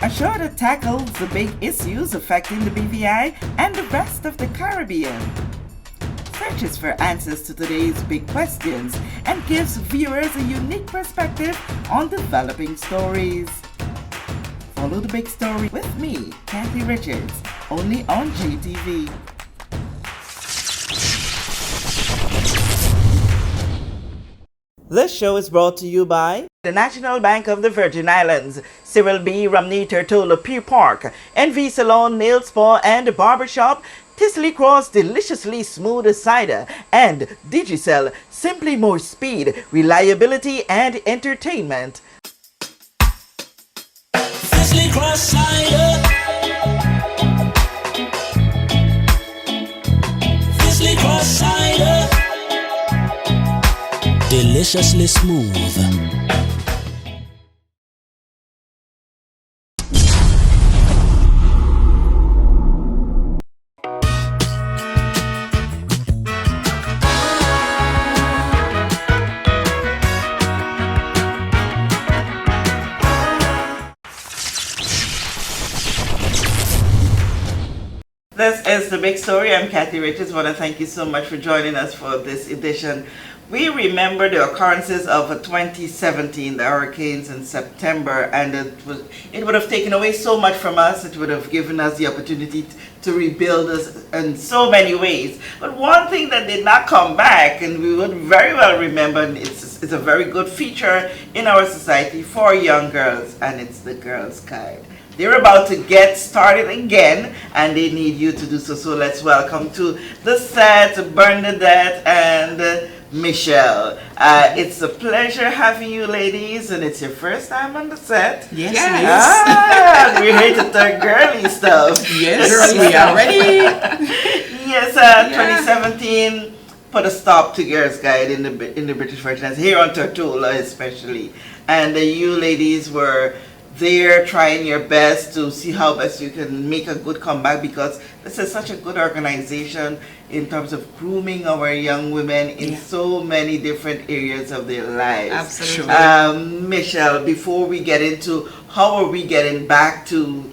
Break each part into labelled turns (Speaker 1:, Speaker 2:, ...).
Speaker 1: A show that tackles the big issues affecting the BVI and the rest of the Caribbean. Searches for answers to today's big questions and gives viewers a unique perspective on developing stories. Follow the big story with me, Kathy Richards, only on GTV. This show is brought to you by the National Bank of the Virgin Islands, Cyril B. Romney Tertola Pier Park, NV Salon, Nail Spa and Barbershop, Tisley Cross Deliciously Smooth Cider, and Digicel, simply more speed, reliability and entertainment.
Speaker 2: Tisley Cross Cider. Tisley Cross Cider. Deliciously smooth.
Speaker 1: This is The Big Story. I'm Kathy Richards. I want to thank you so much for joining us for this edition. We remember the occurrences of 2017, the hurricanes in September, and it would have taken away so much from us. It would have given us the opportunity to rebuild us in so many ways. But one thing that did not come back, and we would very well remember, and it's a very good feature in our society for young girls, and it's the Girls Guide. They're about to get started again, and they need you to do so. So let's welcome to the set Bernadette and Michelle. It's a pleasure having you ladies, and it's your first time on the set.
Speaker 3: Yes.
Speaker 1: We're here to talk girly stuff.
Speaker 3: Yes, we are ready.
Speaker 1: Yes, 2017 put a stop to Girls Guide in the British Virgin Islands, here on Tortola especially. And you ladies were there trying your best to see how best you can make a good comeback, because this is such a good organization in terms of grooming our young women in so many different areas of their lives.
Speaker 3: Absolutely.
Speaker 1: Michelle, before we get into how are we getting back to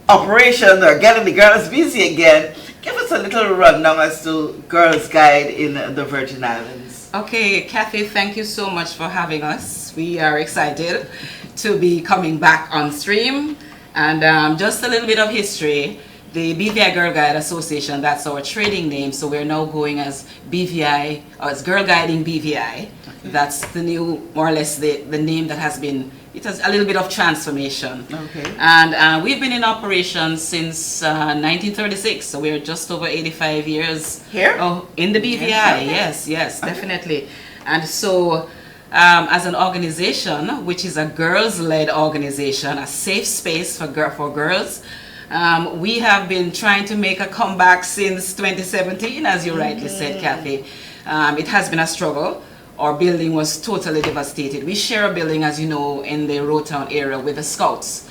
Speaker 1: operation or getting the girls busy again, give us a little rundown as to Girls Guide in the Virgin Islands.
Speaker 3: Okay, Kathy, thank you so much for having us. We are excited to be coming back on stream. And just a little bit of history. The BVI Girl Guide Association, that's our trading name, so we're now going as BVI, or it's Girl Guiding BVI. Okay. That's the new, more or less, the name that has been, it has a little bit of transformation. Okay. And we've been in operation since 1936, so we're just over 85 years.
Speaker 1: Here?
Speaker 3: Oh, in the BVI, yes, definitely. And so, as an organization, which is a girls-led organization, a safe space for girls, we have been trying to make a comeback since 2017, as you rightly said, Kathy. It has been a struggle. Our building was totally devastated. We share a building, as you know, in the Rotown area with the Scouts.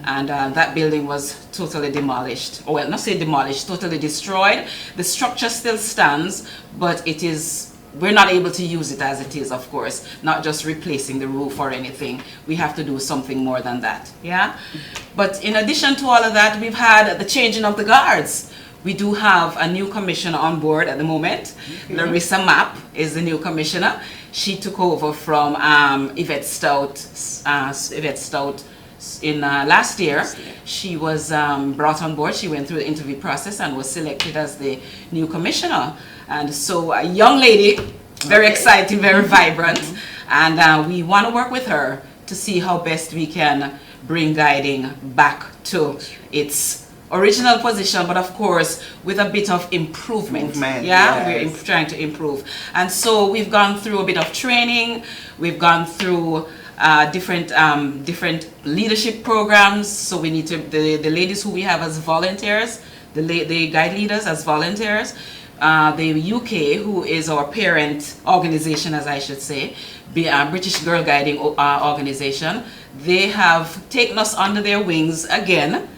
Speaker 3: And that building was totally demolished. Or, well, not say demolished, totally destroyed. The structure still stands, but it is, we're not able to use it as it is, of course, not just replacing the roof or anything. We have to do something more than that, yeah? But in addition to all of that, we've had the changing of the guards. We do have a new commissioner on board at the moment. Larissa Mapp is the new commissioner. She took over from Yvette Stout in last year. She was brought on board. She went through the interview process and was selected as the new commissioner. And so a young lady, very exciting, very vibrant, and we want to work with her to see how best we can bring guiding back to its original position, but of course with a bit of improvement. We're trying to improve. And so we've gone through a bit of training. We've gone through different leadership programs. So we need to, the ladies who we have as volunteers, the guide leaders as volunteers, the UK, who is our parent organization, as I should say, British Girl Guiding organization, they have taken us under their wings again,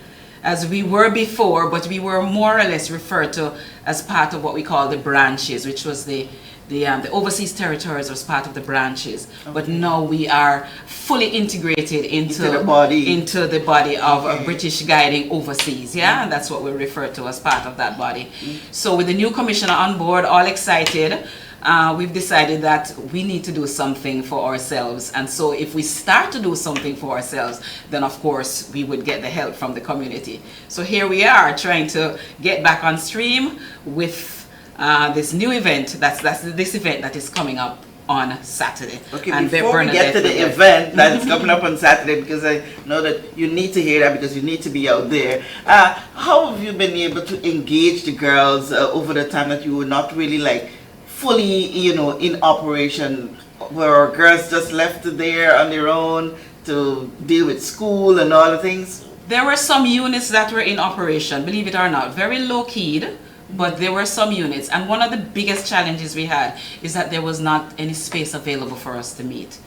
Speaker 3: as we were before, but we were more or less referred to as part of what we call the branches, which was the the overseas territories was part of the branches, but now we are fully integrated into the body of British Guiding Overseas, and that's what we refer to as part of that body. So with the new commissioner on board, all excited, we've decided that we need to do something for ourselves, and so if we start to do something for ourselves, then of course we would get the help from the community. So here we are trying to get back on stream with this new event, that's this event that is coming up on Saturday.
Speaker 1: Okay, and before we get to the event that is coming up on Saturday, because I know that you need to hear that because you need to be out there, how have you been able to engage the girls over the time that you were not really like fully, in operation, where girls just left there on their own to deal with school and all the things?
Speaker 3: There were some units that were in operation, believe it or not, very low-keyed, but there were some units, and one of the biggest challenges we had is that there was not any space available for us to meet.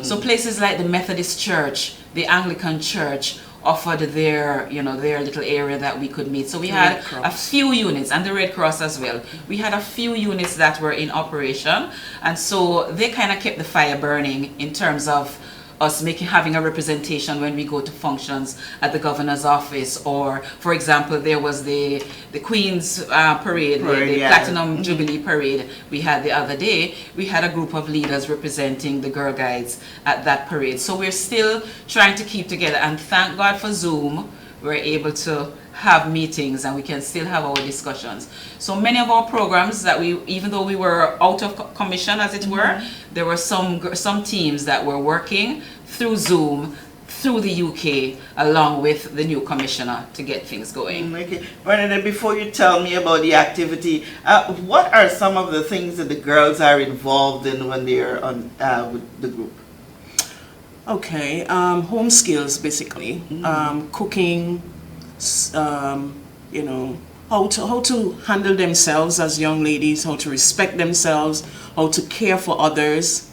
Speaker 3: So places like the Methodist Church, the Anglican Church offered their little area that we could meet. So we had a few units, and the Red Cross as well. We had a few units that were in operation, and so they kind of kept the fire burning in terms of us having a representation when we go to functions at the governor's office, or for example there was the Queen's parade, the Platinum Jubilee parade we had the other day. We had a group of leaders representing the Girl Guides at that parade. So we're still trying to keep together, and thank God for Zoom, we're able to have meetings and we can still have our discussions. So many of our programs that even though we were out of commission, as it were, there were some teams that were working through Zoom, through the UK, along with the new commissioner to get things going.
Speaker 1: Okay, Bernadette, before you tell me about the activity, what are some of the things that the girls are involved in when they are on with the group?
Speaker 4: Okay, home skills basically, cooking, how to handle themselves as young ladies, how to respect themselves, how to care for others,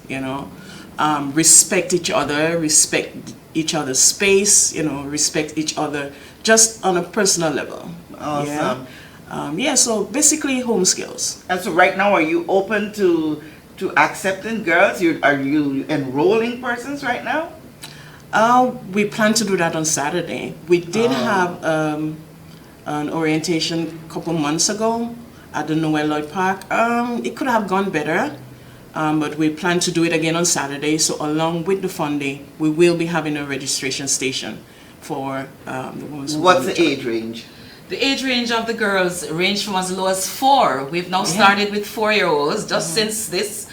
Speaker 4: respect each other, respect each other's space, respect each other just on a personal level.
Speaker 1: Awesome.
Speaker 4: So basically home skills.
Speaker 1: And so right now, are you open to accepting girls? Are you enrolling persons right now?
Speaker 4: We plan to do that on Saturday. We did have an orientation a couple months ago at the Noel Lloyd Park. It could have gone better, but we plan to do it again on Saturday. So along with the funday, we will be having a registration station for the ones.
Speaker 1: What's the age range?
Speaker 3: The age range of the girls range from as low as 4. We've now started with 4-year-olds since this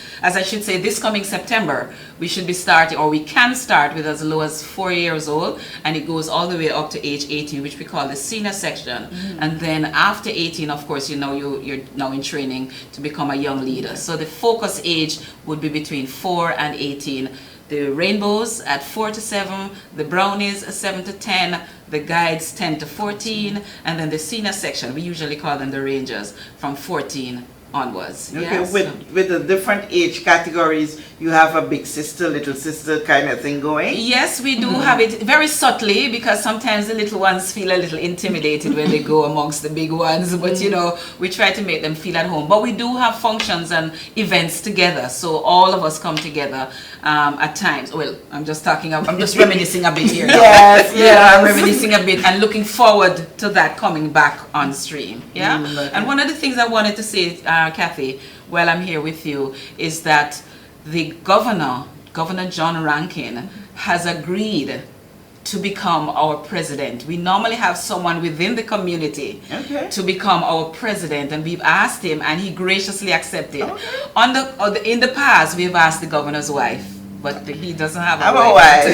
Speaker 3: coming September. We should be starting, or we can start with as low as 4 years old, and it goes all the way up to age 18, which we call the senior section. And then after 18, of course, you're now in training to become a young leader. So the focus age would be between 4 and 18. The rainbows at 4 to 7, the brownies 7 to 10, the guides 10 to 14, and then the senior section, we usually call them the rangers, from 14 onwards.
Speaker 1: Okay,
Speaker 3: Yes.
Speaker 1: with the different age categories, you have a big sister, little sister kind of thing going?
Speaker 3: Yes, we do have it very subtly, because sometimes the little ones feel a little intimidated when they go amongst the big ones, but we try to make them feel at home. But we do have functions and events together, so all of us come together at times. Well, I'm just reminiscing a bit here. I'm reminiscing a bit and looking forward to that coming back on stream. And one of the things I wanted to say, Kathy, while I'm here with you, is that the Governor John Rankin, has agreed to become our president. We normally have someone within the community to become our president, and we've asked him, and he graciously accepted. In the past, we've asked the governor's wife, but he doesn't have a wife.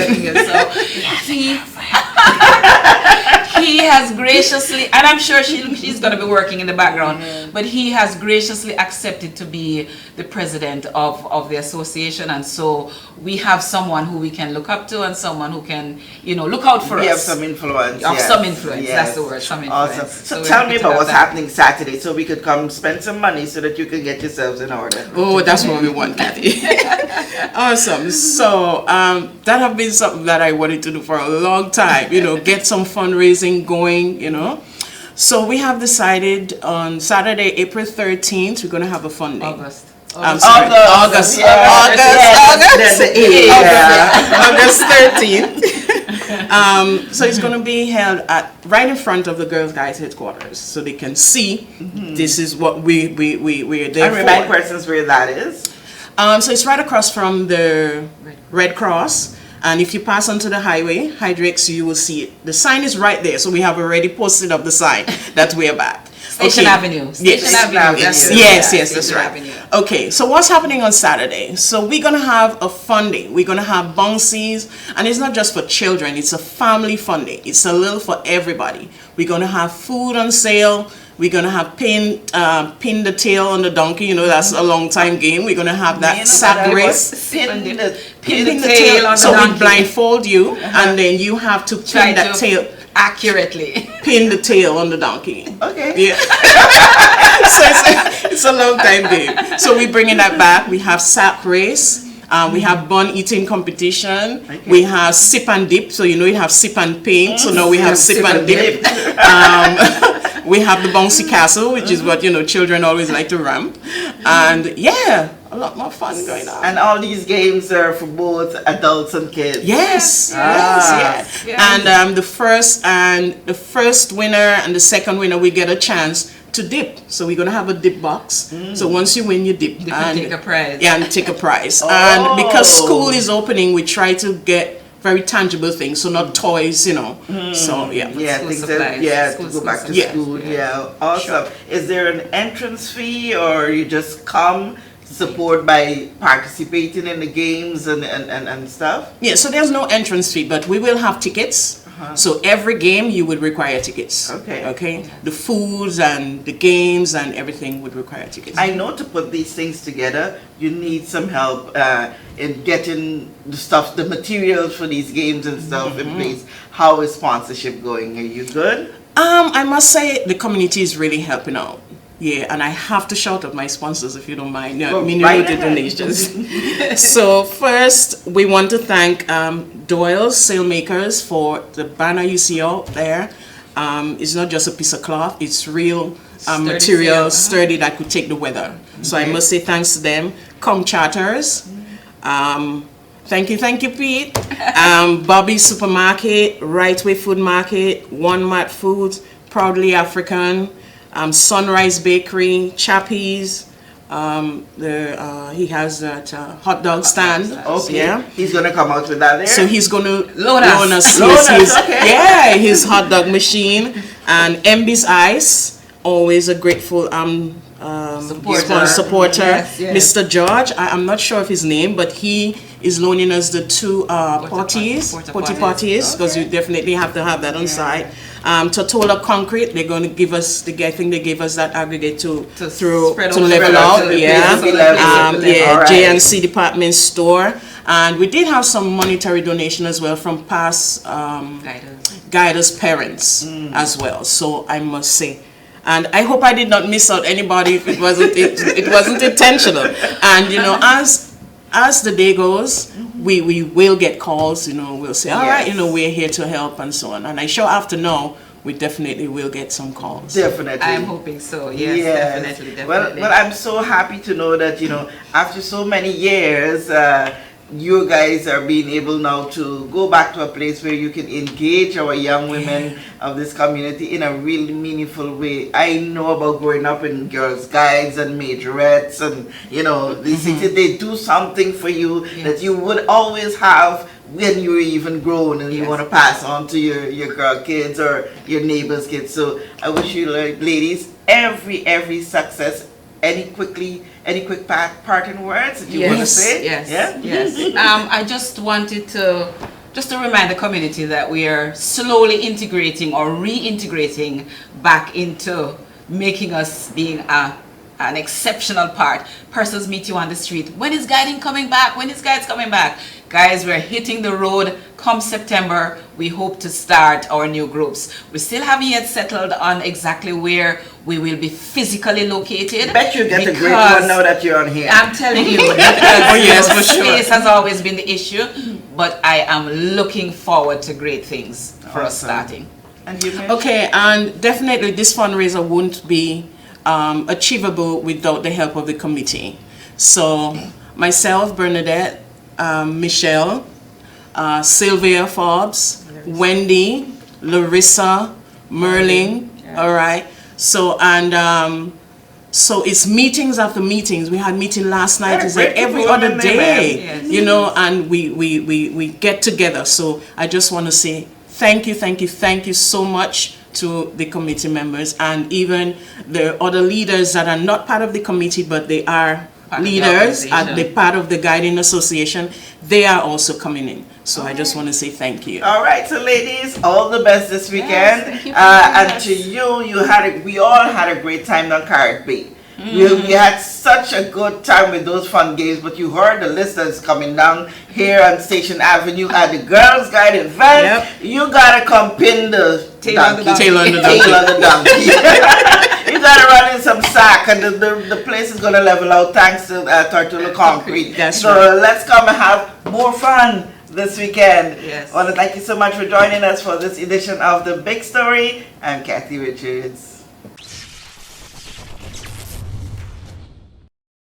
Speaker 3: So he has graciously, and I'm sure she's going to be working in the background, but he has graciously accepted to be the president of the association, and so we have someone who we can look up to and someone who can, look out for us.
Speaker 1: We have some influence.
Speaker 3: Some influence, that's the word, some influence.
Speaker 1: Awesome. So tell me about what's happening Saturday so we could come spend some money so that you can get yourselves in order.
Speaker 4: Oh, that's what we want, Kathy. Awesome. So that have been something that I wanted to do for a long time, get some fundraising going, So we have decided on Saturday, April 13th, we're going to have a funday. I'm sorry, August. August 13th. So it's going to be held right in front of the Girls Guide headquarters, so they can see this is what we're there for.
Speaker 1: And remind persons where that is.
Speaker 4: So it's right across from the Red Cross. And if you pass onto the highway, Jahphix, you will see it. The sign is right there, so we have already posted up the sign that we're back.
Speaker 3: Station Avenue. Station Avenue.
Speaker 4: Yes, that's right. Avenue. Okay, so what's happening on Saturday? So we're going to have a fun day. We're going to have bouncies, and it's not just for children. It's a family fun day. It's a little for everybody. We're going to have food on sale. We're going to have pin the tail on the donkey. You know, that's a long time game. We're going to have that sack race.
Speaker 1: Pin the
Speaker 3: tail on the donkey.
Speaker 4: So we blindfold you, and then you have to pin that tail
Speaker 3: accurately.
Speaker 4: Pin the tail on the donkey.
Speaker 1: Okay.
Speaker 4: Yeah. So it's a long time game. So we're bringing that back. We have sack race. We have bun eating competition. Okay. We have sip and dip. So you know you have sip and paint. So now we have sip and dip. We have the bouncy castle, which is what, you know, children always like to ramp. And yeah, a lot more fun going on.
Speaker 1: And all these games are for both adults and kids.
Speaker 4: Yes. And the first winner and the second winner, we get a chance to dip. So we're going to have a dip box. So once you win, you dip.
Speaker 3: And take a prize.
Speaker 4: Yeah, and take a prize. And because school is opening, we try to get very tangible things, so not toys, you know. So yeah,
Speaker 1: things that, to go back to school. Yeah, awesome. Sure. Is there an entrance fee, or you just come support by participating in the games and stuff?
Speaker 4: Yeah, so there's no entrance fee, but we will have tickets. So every game you would require tickets. Okay. The foods and the games and everything would require tickets.
Speaker 1: I know to put these things together, you need some help in getting the materials for these games and stuff in place. How is sponsorship going? Are you good?
Speaker 4: I must say the community is really helping out. Yeah, and I have to shout out my sponsors if you don't mind. Minute donations. So first, we want to thank Doyle's Sailmakers for the banner you see out there. It's not just a piece of cloth; it's real material, sturdy, that could take the weather. So I must say thanks to them. Charters. Thank you, Pete. Bobby's Supermarket, Right Way Food Market, One Mat Foods, Proudly African. Sunrise Bakery, Chappies. He has that hot dog stand.
Speaker 1: Okay.
Speaker 4: Yeah.
Speaker 1: He's gonna come out with that there.
Speaker 4: So he's gonna
Speaker 3: loan us
Speaker 4: his hot dog machine. And MB's Ice, always a grateful supporter. Yes. Mr. George, I'm not sure of his name, but he is loaning us the two potties, because you definitely have to have that on site. Totola Concrete, they're going to give us, I think they gave us that aggregate to level out. JNC Department Store. And we did have some monetary donation as well from past guiders parents as well. So I must say, and I hope I did not miss out anybody if it wasn't intentional. And you know, as the day goes, we will get calls, you know, we'll say, all right, you know, we're here to help and so on. And I sure after now, we definitely will get some calls.
Speaker 1: Definitely.
Speaker 3: I'm hoping so, yes. Definitely.
Speaker 1: Well, I'm so happy to know that, you know, after so many years, you guys are being able now to go back to a place where you can engage our young women of this community in a really meaningful way. I know about growing up in Girls Guides and majorettes, and you know, they do something for you that you would always have when you were even grown, and you want to pass on to your girl kids or your neighbors' kids. So I wish you, ladies, every success. Any quick parting words that you want to say?
Speaker 3: Yes. I just wanted to remind the community that we are slowly integrating or reintegrating back into making us being an exceptional part. Persons meet you on the street. When is guiding coming back? When is guides coming back? Guys, we're hitting the road. Come September, we hope to start our new groups. We still haven't yet settled on exactly where we will be physically located.
Speaker 1: Bet you get a great one now that you're on here.
Speaker 3: I'm telling you, because space has always been the issue, but I am looking forward to great things for us starting.
Speaker 1: And you,
Speaker 4: okay, and definitely this fundraiser won't be achievable without the help of the committee. So myself, Bernadette, Michelle, Sylvia Forbes, Wendy, Larissa, Merling, all right. So, and so it's meetings after meetings. We had meeting last night. It's like every other day,
Speaker 3: Yes.
Speaker 4: you know, and we get together. So I just want to say thank you so much to the committee members and even the other leaders that are not part of the committee, but they are leaders at the part of the guiding association. They are also coming in. So I just want to say thank you.
Speaker 1: All right, so ladies, all the best this weekend.
Speaker 3: thank you
Speaker 1: And to you, we all had a great time on Carrot Bay. We had such a good time with those fun games, but you heard the list that's coming down here on Station Avenue at the Girls Guide event.
Speaker 4: Yep.
Speaker 1: You gotta come pin the
Speaker 3: Tail on the
Speaker 1: donkey.
Speaker 4: Tail on the
Speaker 1: Tail on the donkey. You gotta run in some sack, and the place is gonna level out thanks to Tortilla Concrete.
Speaker 4: That's
Speaker 1: so
Speaker 4: right.
Speaker 1: let's come and have more fun this weekend.
Speaker 3: Yes.
Speaker 1: I want to thank you so much for joining us for this edition of The Big Story. I'm Kathy Richards.